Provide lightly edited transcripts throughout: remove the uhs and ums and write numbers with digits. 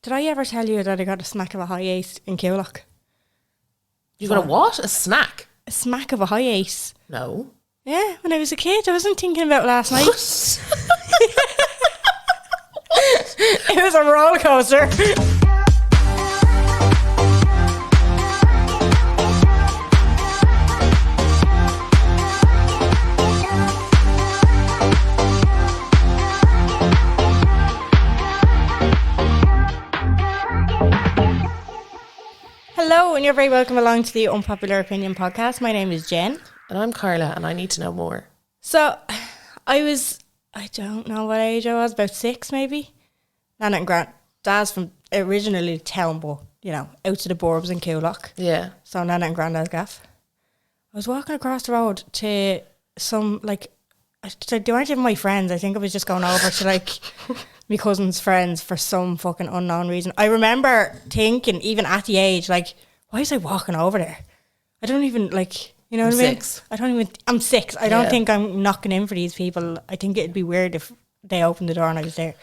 Did I ever tell you that I got a smack of a high ace in Coolock? You got a what? A snack? A smack of a high ace. No. Yeah, when I was a kid. I wasn't thinking about last night. It was a roller coaster. Hello, and you're very welcome along to the Unpopular Opinion podcast. My name is Jen. And I'm Carla, and I need to know more. So, I don't know what age I was, about 6 maybe. Nana and Grant, Dad's from originally town, but, you know, out to the burbs in Coolock. Yeah. So, Nana and Granddad's gaff. I was walking across the road to some, they weren't even my friends. I think I was just going over to, my cousin's friends for some fucking unknown reason. I remember thinking, even at the age, why is I walking over there? I don't even, you know what I mean? 6. I'm 6. I don't think I'm knocking in for these people. I think it'd be weird if they opened the door and I was there.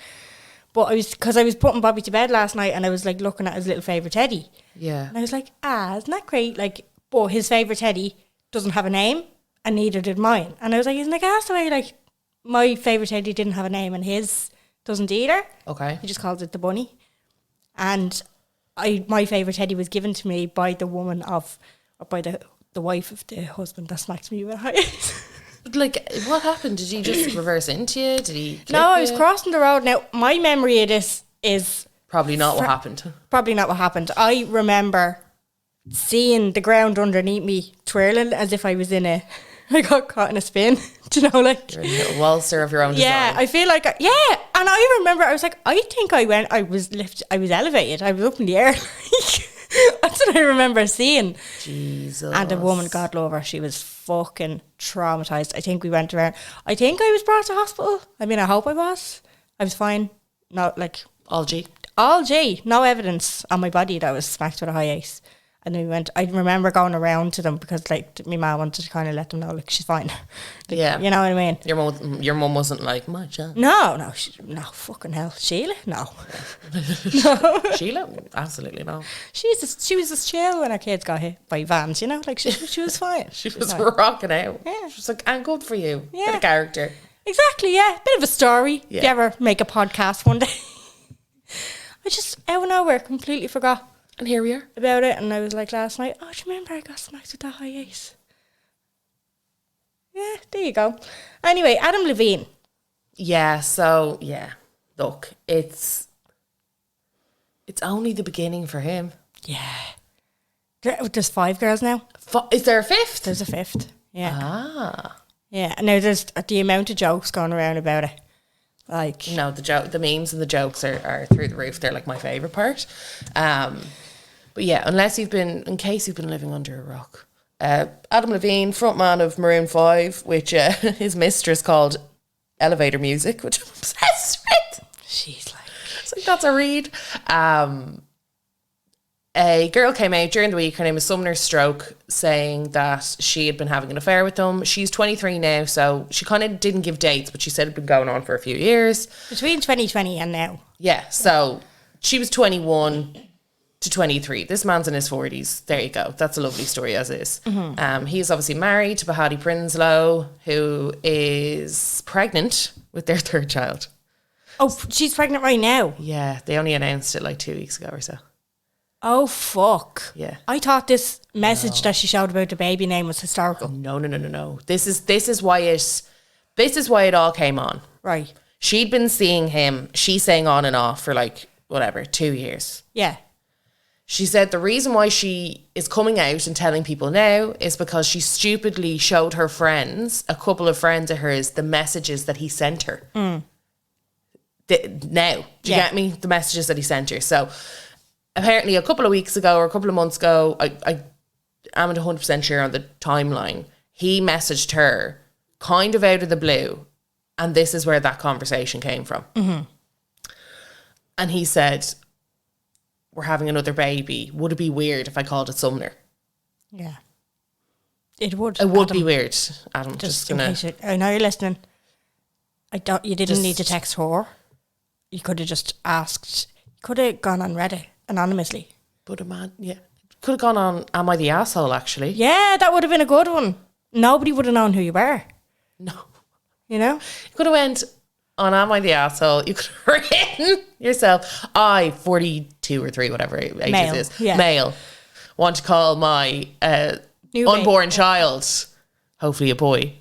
But because I was putting Bobby to bed last night and I was looking at his little favourite teddy. Yeah. And I was like, isn't that great? But his favourite teddy doesn't have a name and neither did mine. And I was like, isn't it gas the way, my favourite teddy didn't have a name and his doesn't either. Okay. He just calls it the bunny. And my favourite teddy was given to me by the wife of the husband that smacked me with a high. What happened? Did he just reverse into you? Did he? No, I was crossing the road. Now, my memory of this is Probably not what happened. probably not what happened. I remember seeing the ground underneath me twirling as if I got caught in a spin. Do you know, You're a little waltzer of your own yeah, design. I feel like, and I remember, I was like, I think I was elevated, I was up in the air. That's what I remember seeing. Jesus. And a woman, God love her, she was fucking traumatised. I think we went around, I think I was brought to hospital. I mean, I hope I was. I was fine. No, All G. no evidence on my body that I was smacked with a high ace. And then I remember going around to them because my mum wanted to kind of let them know she's fine. Yeah. You know what I mean? Your mum wasn't like, my child. No, fucking hell. Sheila? No. Sheila? Absolutely no. She was just chill when her kids got hit by vans, you know? She was fine. She was rocking out. Yeah. She was like, and good for you. Yeah. Bit of character. Exactly, yeah. Bit of a story. Yeah. If you ever make a podcast one day. I just, out of nowhere, completely forgot. And here we are. About it, and I was like last night, do you remember I got smacked with that high ace? Yeah, there you go. Anyway, Adam Levine. Yeah, so, yeah. Look, it's only the beginning for him. Yeah. There's 5 girls now. Is there a 5th? There's a 5th. Yeah. Ah. Yeah, now there's the amount of jokes going around about it. No, the memes and the jokes are through the roof. They're my favourite part. But yeah, in case you've been living under a rock. Adam Levine, frontman of Maroon 5, which his mistress called Elevator Music, which I'm obsessed with. She's that's a read. A girl came out during the week, her name is Sumner Stroke, saying that she had been having an affair with him. She's 23 now, so she kind of didn't give dates, but she said it'd been going on for a few years. Between 2020 and now. Yeah, so she was 21 to 23. This man's in his 40s. There you go. That's a lovely story as is. Mm-hmm. He's obviously married to Bahati Prinsloo, who is pregnant with their 3rd child. Oh, she's pregnant right now? Yeah, they only announced it 2 weeks ago or so. Oh, fuck. Yeah. I thought this message that she showed about the baby name was historical. No. This is why it all came on. Right. She'd been seeing him, she's saying on and off for 2 years. Yeah. She said the reason why she is coming out and telling people now is because she stupidly showed her friends, a couple of friends of hers, the messages that he sent her. Do you get me? The messages that he sent her. So apparently a couple of weeks ago or a couple of months ago, I am 100% sure on the timeline, he messaged her kind of out of the blue, and this is where that conversation came from. Mm-hmm. And he said, we're having another baby. Would it be weird if I called it Sumner? Yeah. It would. It would be weird, Adam. Just in case I know you're listening. You didn't need to text her. You could have just asked. Could have gone on Reddit anonymously. But a man, yeah. Could have gone on Am I the Asshole, actually. Yeah, that would have been a good one. Nobody would have known who you were. No. You know? You could have went on Am I the Asshole. You could have written yourself, I, 42 or 3, whatever age Male, it is. yeah. Male. Want to call my unborn child, hopefully a boy.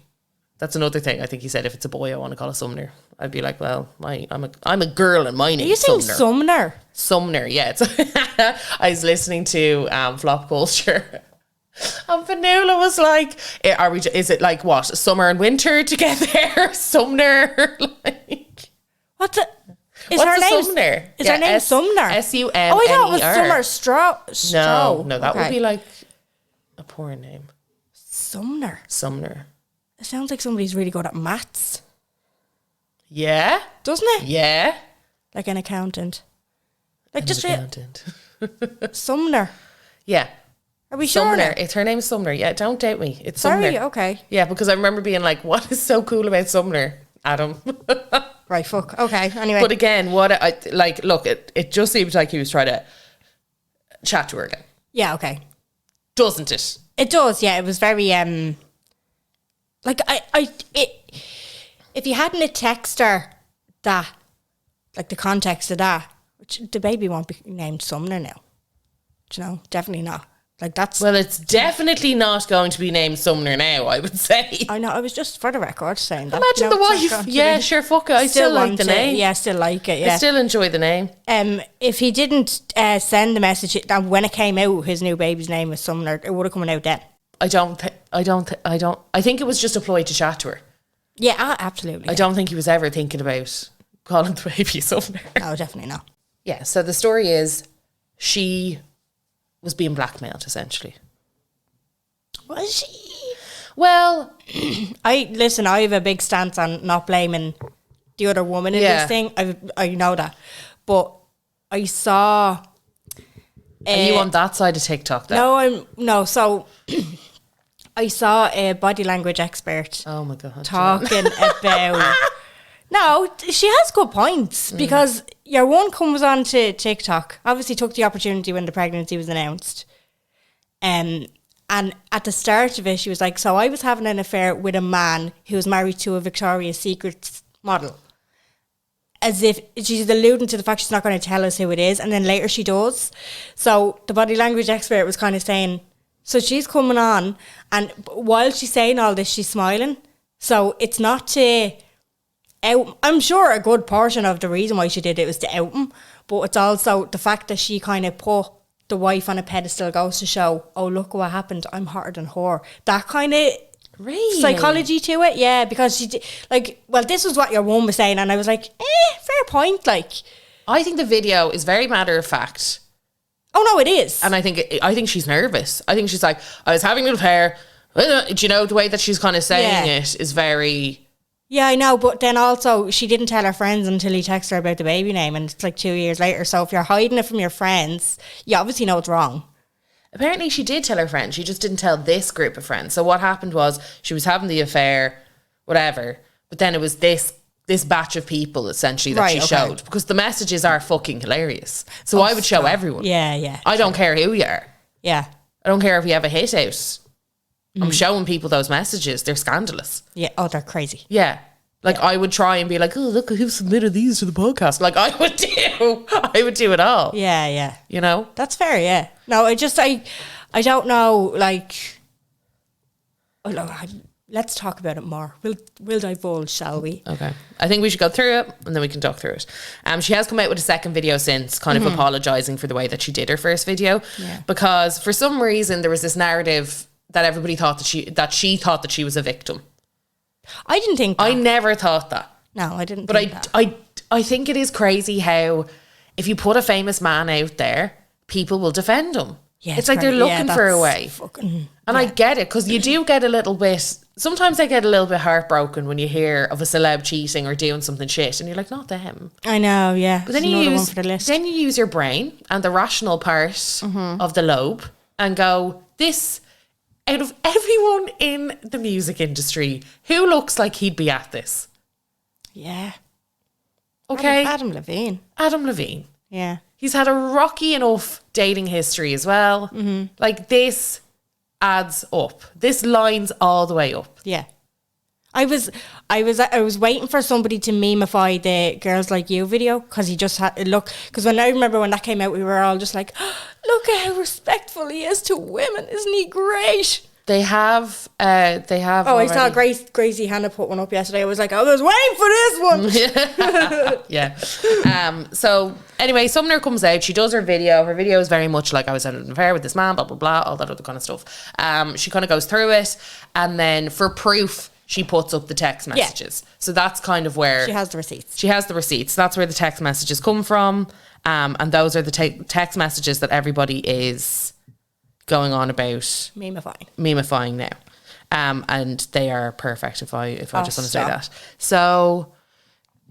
That's another thing. I think he said if it's a boy, I want to call a Sumner. I'd be like, well, I'm a girl and my name's Are you saying Sumner. Sumner? Sumner, yeah. I was listening to Flop Culture. And Fanula was like, is it like what? Summer and winter together? Sumner? Like, What's it? What's her name? Sumner? Is her name Sumner? S-U-M-N-E-R. Oh, I thought it was Summer Stroh. No, that would be like a porn name. Sumner. It sounds like somebody's really good at maths. Yeah. Doesn't it? Yeah. Like an accountant. Like just accountant. Sumner. Yeah. Are we sure? Sumner. It's her name's Sumner. Yeah, don't doubt me. It's Sorry, Sumner. okay. Yeah, because I remember being like, what is so cool about Sumner, Adam? Right, fuck. Okay, anyway. But again, look, it just seems like he was trying to chat to her again. Yeah, okay. Doesn't it? It does, yeah. It was very, if you hadn't a text her that, like the context of that, which the baby won't be named Sumner now. Do you know? Definitely not. Like that's... Well, it's definitely not going to be named Sumner now, I would say. I know, I was just for the record saying that. Imagine the wife. Yeah, sure, fuck it. I still like the name. Yeah, still like it, yeah. I still enjoy the name. If he didn't send the message, that when it came out, his new baby's name was Sumner, it would have come out then. I think it was just a ploy to chat to her. Yeah, absolutely. I don't think he was ever thinking about calling the baby Sumner. No, definitely not. Yeah, so the story is she was being blackmailed, essentially. Was she? Well, I have a big stance on not blaming the other woman in this thing. I know that. But I saw... Are you on that side of TikTok then? So I saw a body language expert oh my God, talking about... No, she has good points because your one comes on to TikTok, obviously took the opportunity when the pregnancy was announced. And at the start of it, she was like, so I was having an affair with a man who was married to a Victoria's Secret model. As if she's alluding to the fact she's not going to tell us who it is. And then later she does. So the body language expert was kind of saying, so she's coming on and while she's saying all this, she's smiling. So it's not to... I'm sure a good portion of the reason why she did it was to out him, but it's also the fact that she kind of put the wife on a pedestal goes to show, oh, look what happened, I'm hotter than her. That kind of psychology to it, yeah, because she did, like, well, this was what your one was saying, and I was like, fair point, like. I think the video is very matter of fact. Oh no, it is, and I think she's nervous. I think she's like, I was having an affair. Do you know the way that she's kind of saying it is very. Yeah, I know, but then also she didn't tell her friends until he texted her about the baby name, and it's like 2 years later. So if you're hiding it from your friends, you obviously know it's wrong. Apparently she did tell her friends. She just didn't tell this group of friends. So what happened was she was having the affair, whatever, but then it was this batch of people essentially that she showed, because the messages are fucking hilarious. So I would show everyone. Yeah. I don't care who you are. Yeah. I don't care if you have a hit out. I'm showing people those messages. They're scandalous. Yeah. Oh, they're crazy. Yeah. Like I would try and be like, oh, look who submitted these to the podcast. Like I would do it all. Yeah. You know? That's fair, yeah. No, I don't know, like, let's talk about it more. We'll divulge, shall we? Okay. I think we should go through it and then we can talk through it. She has come out with a second video since, kind of apologising for the way that she did her first video. Yeah. Because for some reason there was this narrative that everybody thought that she thought that she was a victim. I didn't think that. I never thought that. No, I didn't think that. But I think it is crazy how if you put a famous man out there, people will defend him. Yeah, it's like they're looking for a way. And I get it, because you do get a little bit... Sometimes I get a little bit heartbroken when you hear of a celeb cheating or doing something shit and you're like, not them. I know, yeah. But then you use your brain and the rational part of the lobe and go, this... Out of everyone in the music industry, who looks like he'd be at this? Yeah. Okay. Adam Levine. Adam Levine. Yeah. He's had a rocky enough dating history as well. Like, this adds up. This lines all the way up. Yeah. I was waiting for somebody to memify the Girls Like You video, because he just had because when I remember when that came out, we were all just like, oh, look at how respectful he is to women. Isn't he great? They have. Oh, I saw Gracie Hannah put one up yesterday. I was like, I was waiting for this one. Yeah. So anyway, Sumner comes out. She does her video. Her video is very much like, I was having an affair with this man, blah, blah, blah, all that other kind of stuff. She kind of goes through it. And then for proof, she puts up the text messages. Yeah. So that's kind of where... She has the receipts. That's where the text messages come from. And those are the text messages that everybody is going on about... Memifying now. And they are perfect, if I just want to say that. So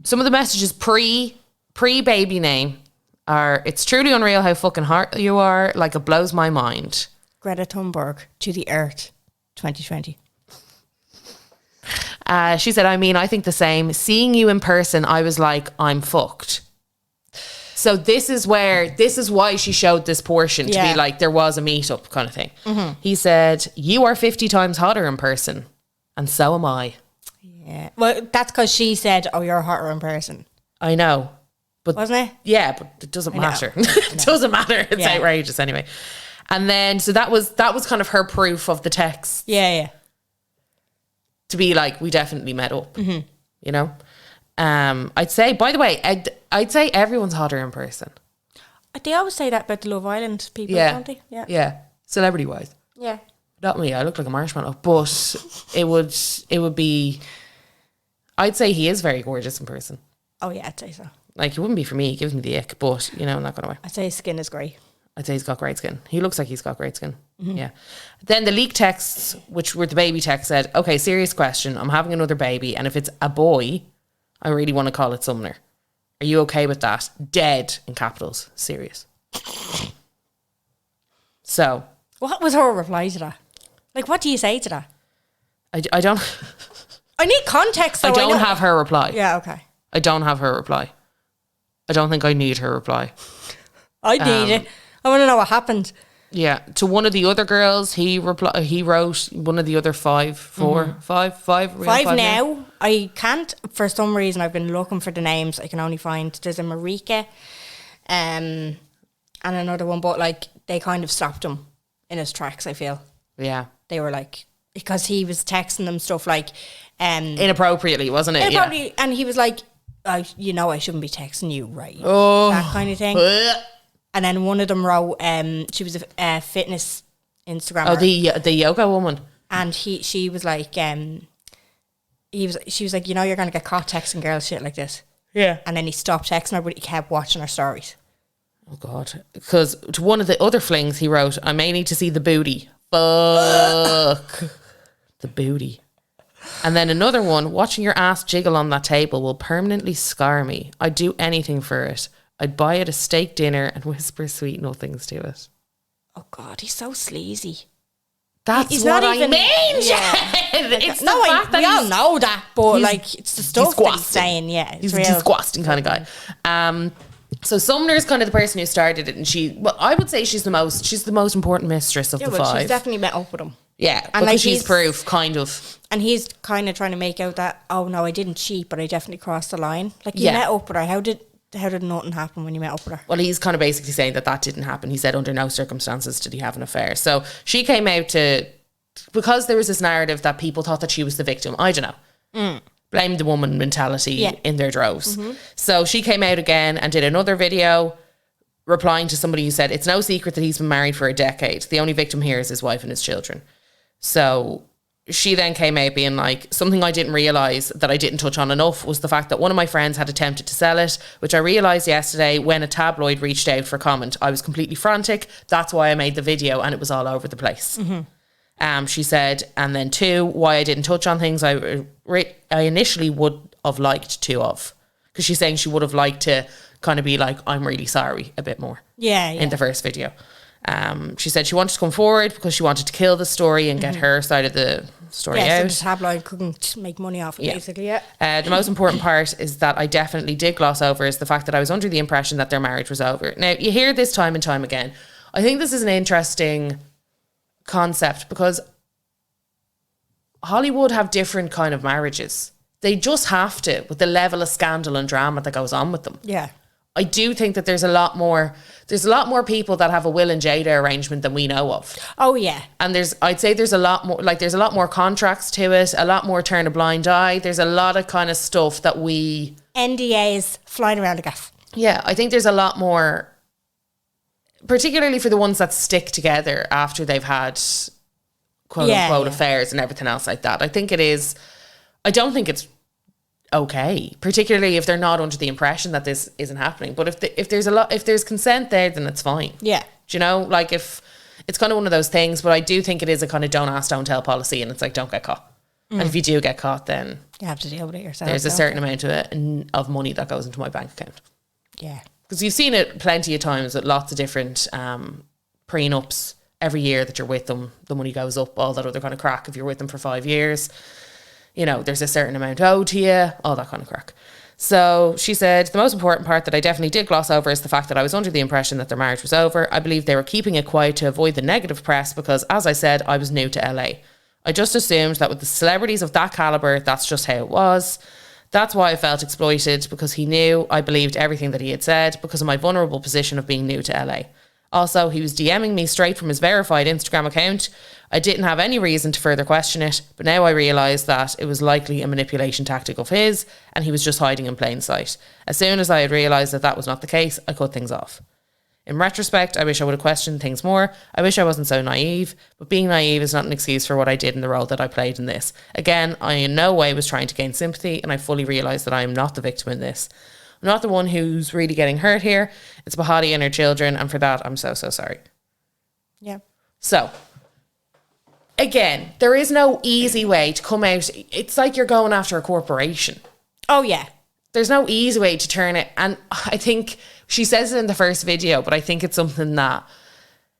some of the messages pre-baby name are, it's truly unreal how fucking hot you are. Like, it blows my mind. Greta Thunberg to the earth 2020. She said, I think the same. Seeing you in person, I was like, I'm fucked. So this is why she showed this portion to be like, there was a meetup kind of thing. He said, you are 50 times hotter in person. And so am I. Yeah. Well, that's because she said, oh, you're hotter in person. I know. But wasn't it? Yeah, but it doesn't matter. It doesn't matter. It's outrageous anyway. And then, so that was kind of her proof of the text. Yeah. To be like, we definitely met up, you know? I'd say, by the way, I'd say everyone's hotter in person. They always say that about the Love Island people, don't they? Yeah. Celebrity-wise. Yeah. Not me, I look like a marshmallow. But it would be... I'd say he is very gorgeous in person. Oh, yeah, I'd say so. Like, it wouldn't be for me, he gives me the ick, but, you know, I'm not going to worry. I'd say his skin is great. I'd say he's got great skin. He looks like he's got great skin. Yeah. Then the leaked texts, which were the baby text, said, okay, serious question. I'm having another baby, and if it's a boy, I really want to call it Sumner. Are you okay with that? Dead, in capitals. Serious. So. What was her reply to that? Like, what do you say to that? I don't... I need context, though. I don't have her reply. Yeah, okay. I don't have her reply. I don't think I need her reply. I need it. I want to know what happened. Yeah, to one of the other girls, he wrote one of the other five now. I can't, for some reason, I've been looking for the names. I can only find, there's a Marika and another one, but like, they kind of stopped him in his tracks, I feel. Yeah. They were like, because he was texting them stuff like... inappropriately, wasn't it? Inappropriately, and he was like, I shouldn't be texting you, right? Oh. That kind of thing. And then one of them wrote, she was a fitness Instagrammer. Oh, the yoga woman. And she was like, she was like, you're going to get caught texting girls shit like this. Yeah. And then he stopped texting her, but he kept watching her stories. Oh, God. Because to one of the other flings, he wrote, I may need to see the booty. Fuck. The booty. And then another one, watching your ass jiggle on that table will permanently scar me. I'd do anything for it. I'd buy it a steak dinner and whisper sweet nothings to it. Oh, God, he's so sleazy. That's he's what I mean. Yeah. It's no, we all know that, but like, it's the stuff that he's saying. Yeah, he's a disgusting kind of guy. So Sumner's kind of the person who started it, and I would say she's the most important mistress of the five. She's definitely met up with him. Yeah, and because like she's proof, kind of. And he's kind of trying to make out that, oh no, I didn't cheat, but I definitely crossed the line. Like, you met up with her. How did nothing happen when you met up with her? Well, he's kind of basically saying that didn't happen. He said under no circumstances did he have an affair. So she came out because there was this narrative that people thought that she was the victim. I don't know. Blame the woman mentality in their droves. So she came out again and did another video replying to somebody who said, it's no secret that he's been married for a decade. The only victim here is his wife and his children. So she then came out being like, something I didn't realise that I didn't touch on enough was the fact that one of my friends had attempted to sell it, which I realised yesterday when a tabloid reached out for comment. I was completely frantic. That's why I made the video, and it was all over the place. She said, and then 2, why I didn't touch on things I initially would have liked to have. Because she's saying she would have liked to kind of be like, I'm really sorry a bit more. Yeah. In the first video. She said she wanted to come forward because she wanted to kill the story and get her side of the story Yeah, out. so the tabloid couldn't make money off it, basically, The most important part is that I definitely did gloss over is the fact that I was under the impression that their marriage was over. Now, you hear this time and time again. I think this is an interesting concept because Hollywood have different kind of marriages. They just have to, with the level of scandal and drama that goes on with them. Yeah. I do think that there's a lot more people that have a Will and Jada arrangement than we know of. Oh yeah. And I'd say there's a lot more contracts to it, a lot more turn a blind eye. There's a lot of kind of stuff that NDAs flying around the gaff. Yeah, I think there's a lot more, particularly for the ones that stick together after they've had quote unquote affairs and everything else like that. I don't think it's okay, particularly if they're not under the impression that this isn't happening. But if there's consent there, then it's fine. Yeah. Do you know, like if it's kind of one of those things, but I do think it is a kind of don't ask, don't tell policy, and it's like, don't get caught. And if you do get caught, then you have to deal with it yourself. There's a certain amount of money that goes into my bank account. Yeah. Because you've seen it plenty of times with lots of different prenups. Every year that you're with them, the money goes up, all that other kind of crack. If you're with them for 5 years, you know, there's a certain amount owed to you, all that kind of crack. So she said, the most important part that I definitely did gloss over is the fact that I was under the impression that their marriage was over. I believe they were keeping it quiet to avoid the negative press because, as I said, I was new to LA. I just assumed that with the celebrities of that caliber, that's just how it was. That's why I felt exploited, because he knew I believed everything that he had said because of my vulnerable position of being new to LA. Also, he was DMing me straight from his verified Instagram account. I didn't have any reason to further question it, but now I realise that it was likely a manipulation tactic of his and he was just hiding in plain sight. As soon as I had realised that that was not the case, I cut things off. In retrospect, I wish I would have questioned things more. I wish I wasn't so naive, but being naive is not an excuse for what I did in the role that I played in this. Again, I in no way was trying to gain sympathy, and I fully realise that I am not the victim in this. I'm not the one who's really getting hurt here. It's Bahati and her children, and for that, I'm so sorry. Yeah. So, again, there is no easy way to come out. It's like you're going after a corporation. Oh, yeah. There's no easy way to turn it. And I think she says it in the first video, but I think it's something that,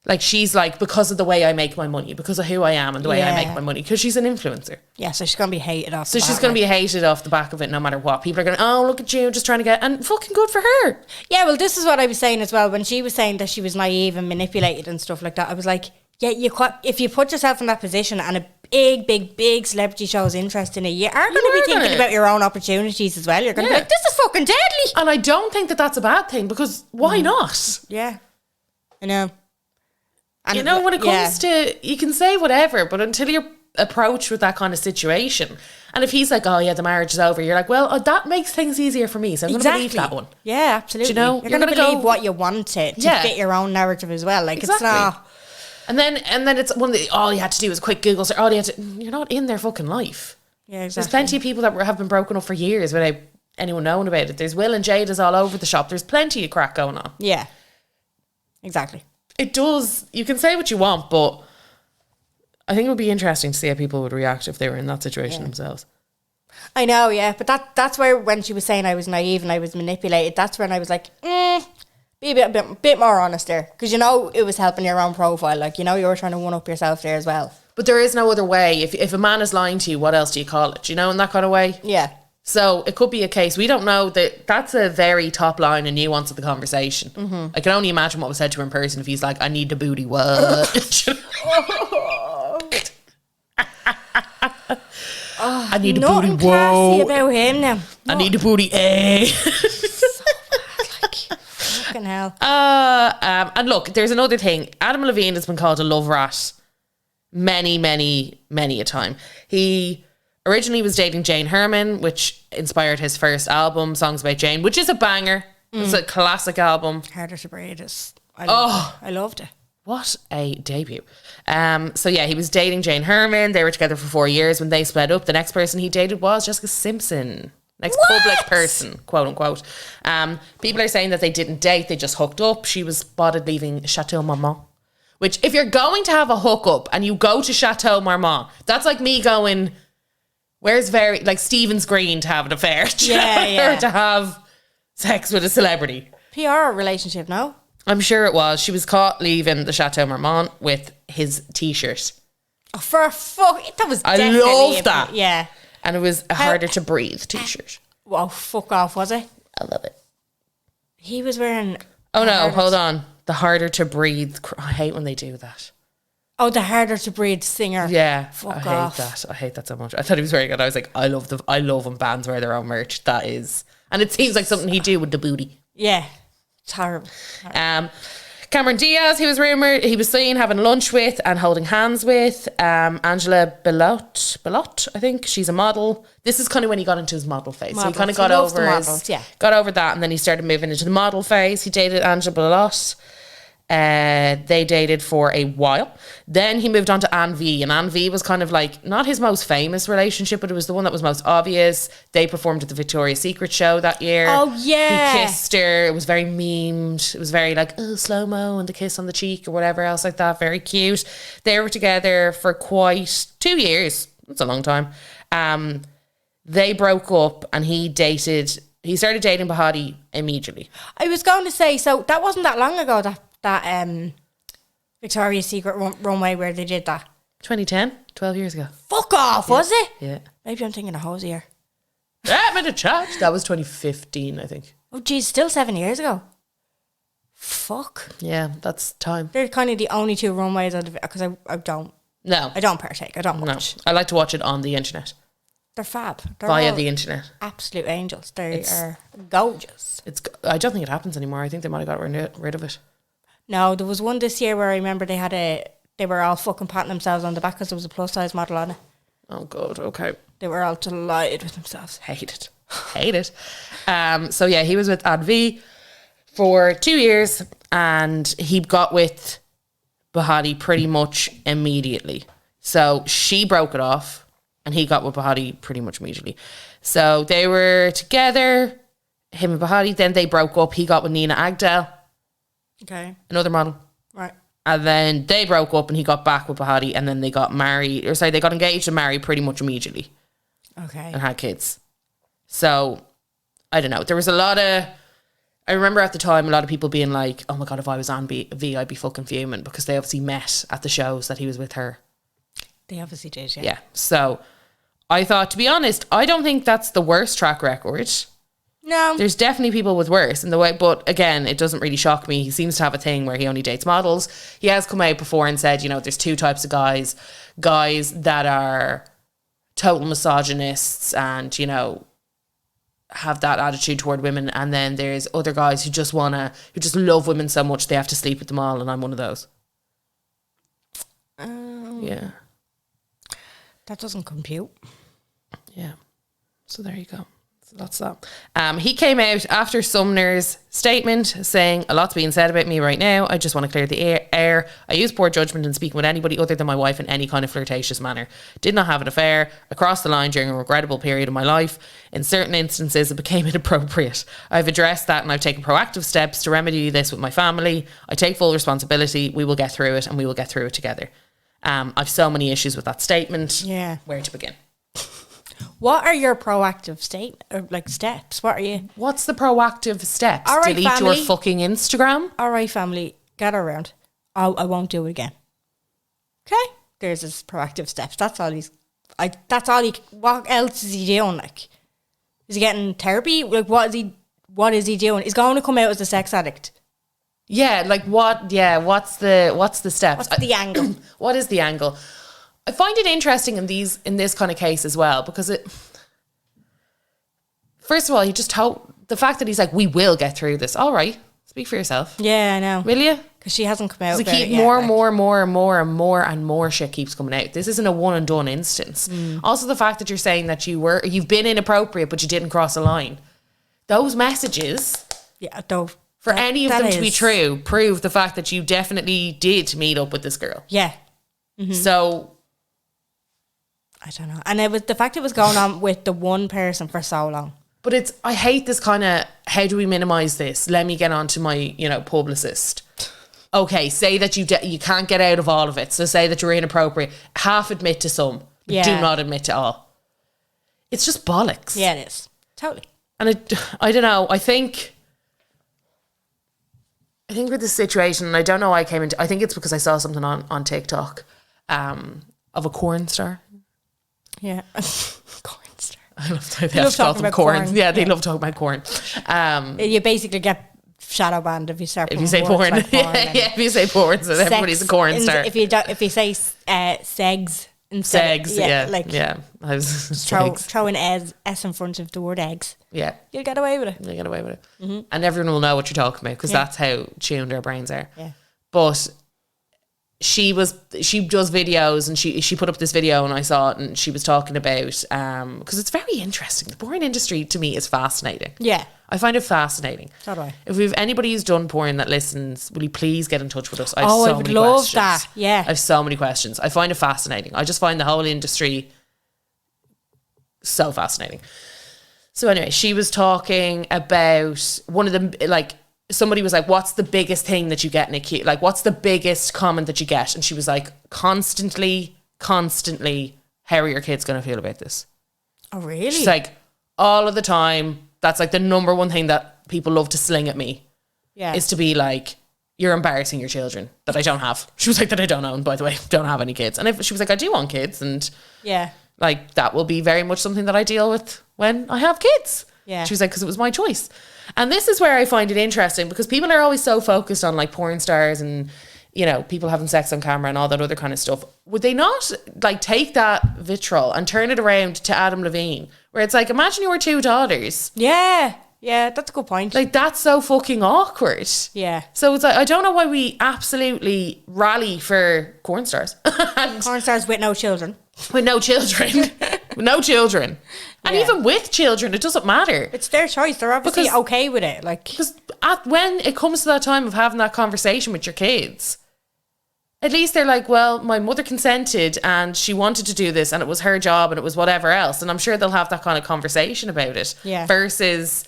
like, she's like, because of the way I make my money, because of who I am and the way I make my money, because she's an influencer. Yeah, so she's going to be hated off. So she's going to be hated off the back of it no matter what. People are going, oh, look at you, just trying to get, and fucking good for her. Yeah, well, this is what I was saying as well. When she was saying that she was naive and manipulated and stuff like that, I was like, yeah, if you put yourself in that position and a big celebrity shows interest in it, you are going to be thinking about your own opportunities as well. You're going to be like, this is fucking deadly. And I don't think that that's a bad thing, because why not? Yeah, I know. And you know, when it comes to, you can say whatever, but until you're approached with that kind of situation, and if he's like, oh yeah, the marriage is over, you're like, well, that makes things easier for me, so I'm going to believe that one. Yeah, absolutely. Do you know, you're going to believe what you want to fit your own narrative as well. Like, it's not. And then it's one that all you had to do was a quick Google search. You're not in their fucking life. Yeah, exactly. There's plenty of people that have been broken up for years without anyone knowing about it. There's Will and Jada's all over the shop. There's plenty of crack going on. Yeah, exactly. It does. You can say what you want, but I think it would be interesting to see how people would react if they were in that situation themselves. I know, yeah. But that's where, when she was saying I was naive and I was manipulated, that's when I was like, be a bit more honest there. Because, you know, it was helping your own profile. Like, you know, you were trying to one-up yourself there as well. But there is no other way. If a man is lying to you, what else do you call it? Do you know, in that kind of way? Yeah. So it could be a case, we don't know, that's a very top line and nuance of the conversation. Mm-hmm. I can only imagine what was said to her in person if he's like, I need the booty, what? I need the booty, whoa. About him now. I need the booty, eh? So bad, like, fucking hell. And look, there's another thing. Adam Levine has been called a love rat many a time. He originally was dating Jane Herman, which inspired his first album, Songs About Jane, which is a banger. It's a classic album. Harder to Breathe is. I loved it. What a debut. So yeah, he was dating Jane Herman. They were together for 4 years. When they split up, the next person he dated was Jessica Simpson. Next public person, quote unquote. People are saying that they didn't date, they just hooked up. She was spotted leaving Chateau Marmont. Which, if you're going to have a hookup and you go to Chateau Marmont, that's like me going, where's Stephen's Green to have an affair? Or to have sex with a celebrity. PR relationship, no? I'm sure it was. She was caught leaving the Chateau Marmont with his T-shirt. Oh, for fuck. That was I definitely love that. Yeah. And it was a harder to breathe T-shirt. Well, fuck off, was it? I love it. He was wearing... Oh no, hold on. The harder to breathe. I hate when they do that. Oh, the harder to breathe singer. Yeah, Fuck I off. hate that. I hate that so much. I thought he was very good. I was like, I love when bands wear their own merch. That is, and it seems like something he'd do with the booty. Yeah, it's horrible. Cameron Diaz, he was seen having lunch with and holding hands with. Angela Belot, I think she's a model. This is kind of when he got into his model phase. So he kind of got over got over that, and then he started moving into the model phase. He dated Angela Belot. They dated for a while. Then he moved on to Anne V, and Anne V was kind of like not his most famous relationship, but it was the one that was most obvious. They performed at the Victoria's Secret show that year. Oh yeah, he kissed her. It was very memed. It was very like slow mo and the kiss on the cheek or whatever else like that. Very cute. They were together for quite 2 years. That's a long time. They broke up, and he started dating Bahati immediately. I was going to say, so that wasn't that long ago that Victoria's Secret runway where they did that. 2010, 12 years ago. Fuck off, was it? Yeah. Maybe I'm thinking of Hosier. That made a chat. That was 2015, I think. Oh geez, still 7 years ago. Fuck. Yeah, that's time. They're kind of the only two runways because I don't partake. I don't watch. I like to watch it on the internet. They're fab. They're Via the internet. Absolute angels. They are gorgeous. I don't think it happens anymore. I think they might have got rid of it. No, there was one this year where I remember they were all fucking patting themselves on the back because there was a plus size model on it. Oh god, okay. They were all delighted with themselves. Hate it. So yeah, he was with Advi for 2 years, and he got with Bahati pretty much immediately. So she broke it off, and he got with Bahati pretty much immediately. So they were together, him and Bahati. Then they broke up. He got with Nina Agdal. Okay. Another model. Right. And then they broke up, and he got back with Bahati, and then they got married, they got engaged and married pretty much immediately. Okay. And had kids. So, I don't know. There was I remember at the time a lot of people being like, oh my God, if I was on V, I'd be fucking fuming, because they obviously met at the shows that he was with her. They obviously did, yeah. Yeah. So, I thought, to be honest, I don't think that's the worst track record. No. There's definitely people with worse in the way, but again, it doesn't really shock me. He seems to have a thing where he only dates models. He has come out before and said, there's two types of guys that are total misogynists and, have that attitude toward women, and then there's other guys who just love women so much they have to sleep with them all, and I'm one of those. Yeah. That doesn't compute. Yeah. So there you go. So that's that. He came out after Sumner's statement saying, a lot's being said about me right now. I just want to clear the air. I use poor judgment in speaking with anybody other than my wife in any kind of flirtatious manner. Did not have an affair. I crossed the line during a regrettable period of my life. In certain instances, it became inappropriate. I've addressed that, and I've taken proactive steps to remedy this with my family. I take full responsibility. We will get through it, and we will get through it together. I've so many issues with that statement. Yeah. Where to begin? What are your proactive steps? What's the proactive steps? All right, delete family. your fucking Instagram? All right, family, gather around. I won't do it again. Okay? There's his proactive steps. What else is he doing? Like, is he getting therapy? Like, what is he doing? He's going to come out as a sex addict. Yeah, like what? Yeah, what's the steps? What's the angle? What is the angle? I find it interesting in this kind of case as well, because first of all, he just told the fact that he's like, we will get through this. All right, speak for yourself. Yeah, I know. Will you? Because she hasn't come out. More shit keeps coming out. This isn't a one and done instance. Also, the fact that you're saying that you've been inappropriate, but you didn't cross a line. Those messages, for any of them to be true, prove the fact that you definitely did meet up with this girl. Yeah. Mm-hmm. So, I don't know. And it was the fact it was going on with the one person for so long. But I hate this kind of, how do we minimize this? Let me get on to my, publicist. Okay, say that you can't get out of all of it. So say that you're inappropriate. Half admit to some. Yeah. Do not admit to all. It's just bollocks. Yeah, it is. 'Totally. And I don't know. I think I think with this situation, and I don't know why I came into, I think it's because I saw something on TikTok of a corn star. Yeah. Corn star. I love they have to call them corn. Yeah, they love talking about corn. You basically get shadow banned if you start. If you say porn, like porn if you say porn, so everybody's a corn star. If you say segs instead, I was throw an S in front of the word eggs. Yeah, you'll get away with it. You'll get away with it, and everyone will know what you're talking about because that's how tuned our brains are. Yeah, but she does videos, and she put up this video and I saw it, and she was talking about because it's very interesting. The porn industry to me is fascinating. Yeah, I find it fascinating. So do I. If we've anybody who's done porn that listens, will you please get in touch with us? I would love that. Yeah, I have so many questions. I find it fascinating. I just find the whole industry so fascinating. So anyway, she was talking about one of them, like, somebody was like, what's the biggest thing that you get in a queue? Like, what's the biggest comment that you get? And she was like, constantly, how are your kids going to feel about this? Oh, really? She's like, all of the time, that's like the number one thing that people love to sling at me. Yeah. Is to be like, you're embarrassing your children that I don't have. She was like, that I don't own, by the way, don't have any kids. And if she was like, I do want kids. And yeah, like, that will be very much something that I deal with when I have kids. Yeah. She was like, because it was my choice. And this is where I find it interesting because people are always so focused on like porn stars and, you know, people having sex on camera and all that other kind of stuff. Would they not like take that vitriol and turn it around to Adam Levine, where it's like, imagine your 2 daughters. Yeah. Yeah, that's a good point. Like, that's so fucking awkward. Yeah. So it's like, I don't know why we absolutely rally for porn stars. Porn stars with no children. With no children. With no children. And even with children, it doesn't matter. It's their choice. They're obviously okay with it. Like, because when it comes to that time of having that conversation with your kids, at least they're like, well, my mother consented and she wanted to do this and it was her job and it was whatever else. And I'm sure they'll have that kind of conversation about it. Yeah. Versus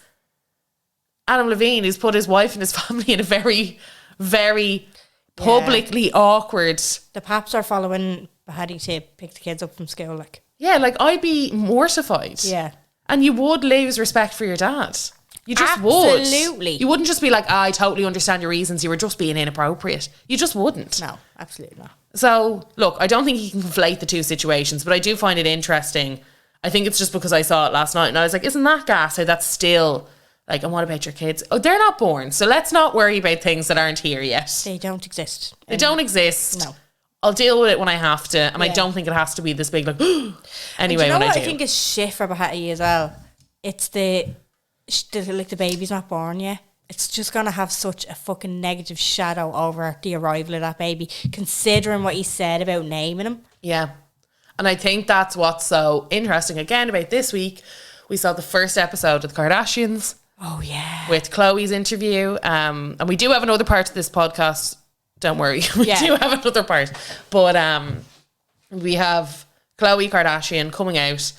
Adam Levine, who's put his wife and his family in a very, very publicly awkward. The paps are following Bahati to pick the kids up from school. Like, yeah, like, I'd be mortified. Yeah. And you would lose respect for your dad. You just would. Absolutely. You wouldn't just be like, I totally understand your reasons. You were just being inappropriate. You just wouldn't. No, absolutely not. So, look, I don't think you can conflate the two situations, but I do find it interesting. I think it's just because I saw it last night and I was like, isn't that gas? How that's still like, and what about your kids? Oh, they're not born. So let's not worry about things that aren't here yet. They don't exist. They don't exist. No. I'll deal with it when I have to. And I don't think it has to be this big, like, anyway, when I do. what I think is shit for Bahati as well. It's the baby's not born yet. It's just going to have such a fucking negative shadow over the arrival of that baby, considering what he said about naming him. Yeah. And I think that's what's so interesting again about this week. We saw the first episode of the Kardashians. Oh, yeah. With Chloe's interview. And we do have another part of this podcast. Don't worry. We do have another part. But we have Khloe Kardashian coming out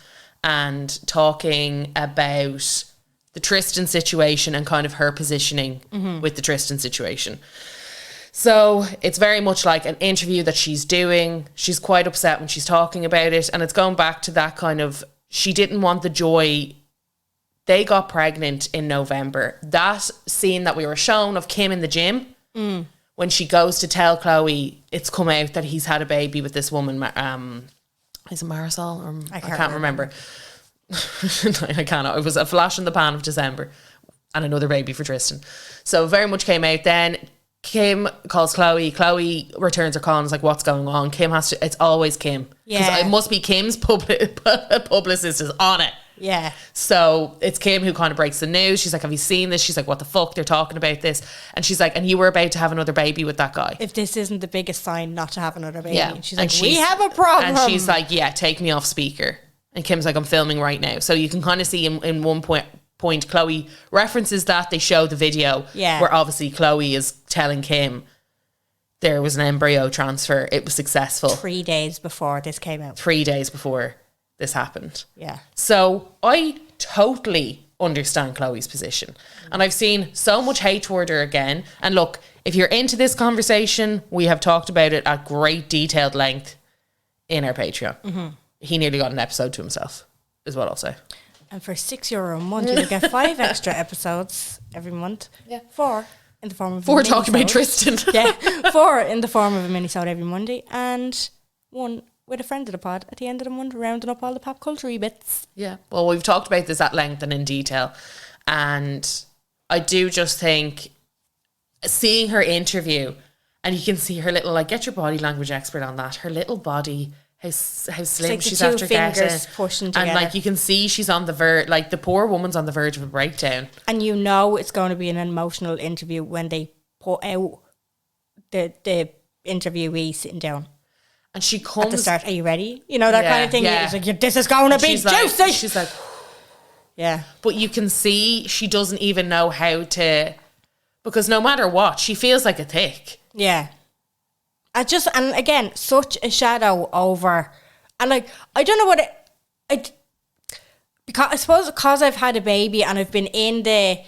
and talking about the Tristan situation and kind of her positioning with the Tristan situation. So it's very much like an interview that she's doing. She's quite upset when she's talking about it. And it's going back to that kind of, she didn't want the joy. They got pregnant in November. That scene that we were shown of Kim in the gym, when she goes to tell Chloe it's come out that he's had a baby with this woman, is it Marisol? Or I can't remember. I cannot. It was a flash in the pan of December and another baby for Tristan. So very much came out then. Kim calls Chloe. Chloe returns her call and is like, what's going on? Kim has to, it's always Kim. Because it must be Kim's publicist is on it. Yeah. So it's Kim who kind of breaks the news. She's like, have you seen this? She's like, what the fuck? They're talking about this. And she's like, and you were about to have another baby with that guy. If this isn't the biggest sign not to have another baby. Yeah. And she's like, we have a problem. And she's like, yeah, take me off speaker. And Kim's like, I'm filming right now. So you can kind of see in one point Chloe references that. They show the video where obviously Chloe is telling Kim there was an embryo transfer. It was successful. 3 days before this came out. 3 days before this happened. Yeah. So I totally understand Chloe's position. And I've seen so much hate toward her again. And look, if you're into this conversation, we have talked about it at great detailed length in our Patreon. Mm-hmm. He nearly got an episode to himself, is what I'll say. And for €6 a month, you'll get 5 extra episodes every month. Yeah. 4. in the form of 4 talking about Tristan. Yeah, 4 in the form of a mini-sode every Monday, and 1 with a friend of the pod at the end of the month, rounding up all the pop culture bits. Yeah. Well, we've talked about this at length and in detail. And I do just think seeing her interview, and you can see her little, like, get your body language expert on that. Her little body, how slim like she's the 2 after fingers getting. pushing together. And, like, you can see she's on the verge, like, the poor woman's on the verge of a breakdown. And you know it's going to be an emotional interview when they put out the interviewee sitting down. And she comes... At the start, are you ready? You know, that kind of thing. Yeah. It's like, this is going to be juicy. She's like... Yeah. But you can see she doesn't even know how to... Because no matter what, she feels like a thick. Yeah. And again, such a shadow over... And, like, I don't know what because I suppose because I've had a baby and I've been in the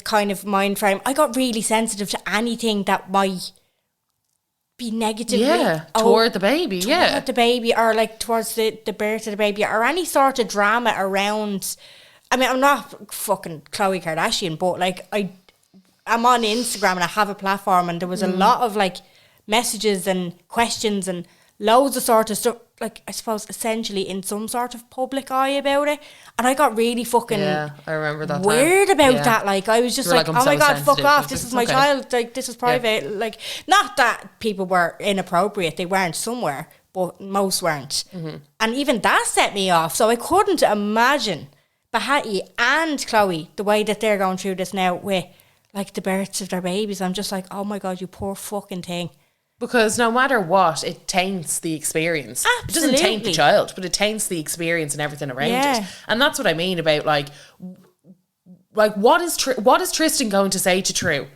kind of mind frame, I got really sensitive to anything that might be negatively toward the baby, toward the baby, or like towards the birth of the baby, or any sort of drama around. I mean, I'm not fucking Khloe Kardashian, but like I'm on Instagram and I have a platform, and there was a lot of like messages and questions and loads of sort of stuff, like I suppose essentially in some sort of public eye about it, and I got really fucking I remember that weird about that. Like I was just like, I'm oh my so god, fuck sensitive. off, this is my child, like this is private. Yeah. Like, not that people were inappropriate, they weren't somewhere, but most weren't. And even that set me off, so I couldn't imagine Bahati and Khloe the way that they're going through this now with like the births of their babies. I'm just like, oh my god, you poor fucking thing. Because no matter what, it taints the experience. Absolutely. It doesn't taint the child, but it taints the experience and everything around it. And that's what I mean about like what is Tristan going to say to True?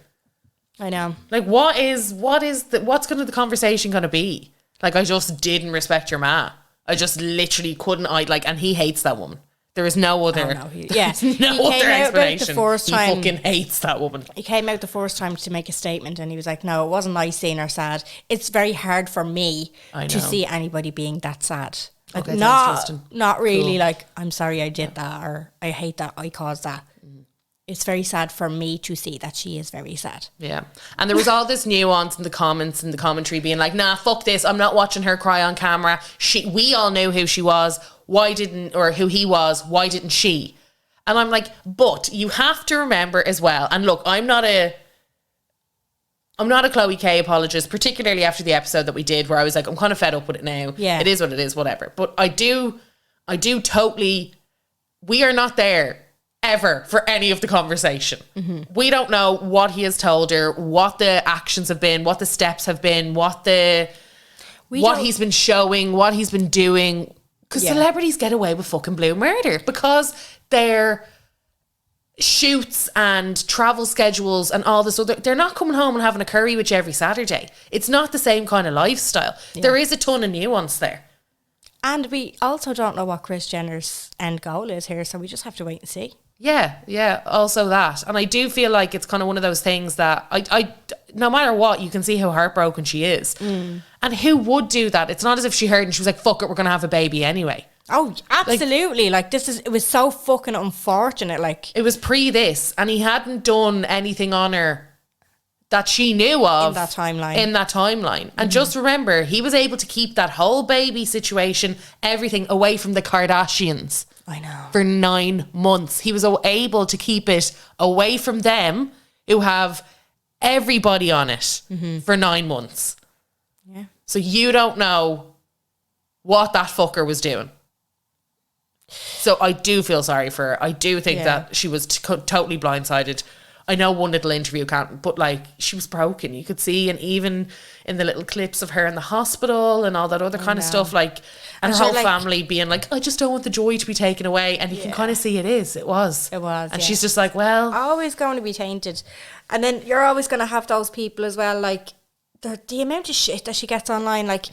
I know. Like what's the conversation going to be? Like, I just didn't respect your ma. I just literally couldn't. And he hates that woman. There is no other. Oh, no, he came other out explanation. The first time, he fucking hates that woman. He came out the first time to make a statement, and he was like, "No, it wasn't nice seeing her sad. It's very hard for me to see anybody being that sad. Like, okay, not really. Cool. Like, I'm sorry I did that, or I hate that I caused that. It's very sad for me to see that she is very sad." Yeah. And there was all this nuance in the comments and the commentary being like, nah, fuck this. I'm not watching her cry on camera. We all knew who she was. Or who he was. Why didn't she? And I'm like, but you have to remember as well. And look, I'm not a Khloe K apologist, particularly after the episode that we did where I was like, I'm kind of fed up with it now. Yeah. It is what it is, whatever. But I do totally, we are not there ever for any of the conversation. We don't know what he has told her, what the actions have been, what the steps have been, what he's been showing, what he's been doing. Because celebrities get away with fucking blue murder because their shoots and travel schedules and all this other, they're not coming home and having a curry with you every Saturday. It's not the same kind of lifestyle. There is a ton of nuance there. And we also don't know what Kris Jenner's end goal is here, so we just have to wait and see. Yeah, also that. And I do feel like it's kind of one of those things that I no matter what, you can see how heartbroken she is. And who would do that? It's not as if she heard and she was like, fuck it, we're going to have a baby anyway. Oh, absolutely. It was so fucking unfortunate. Like, it was pre this, and he hadn't done anything on her that she knew of. In that timeline. And just remember, he was able to keep that whole baby situation, everything away from the Kardashians. I know. For 9 months. He was able to keep it away from them, who have everybody on it, for 9 months. Yeah. So you don't know what that fucker was doing. So I do feel sorry for her. I do think that she was totally blindsided. I know one little interview can't, but like, she was broken. You could see, and even in the little clips of her in the hospital and all that other kind of stuff, like, and her whole family being like, I just don't want the joy to be taken away. And you can kind of see it was. And she's just like, well, always going to be tainted. And then you're always going to have those people as well, like, the amount of shit that she gets online, like,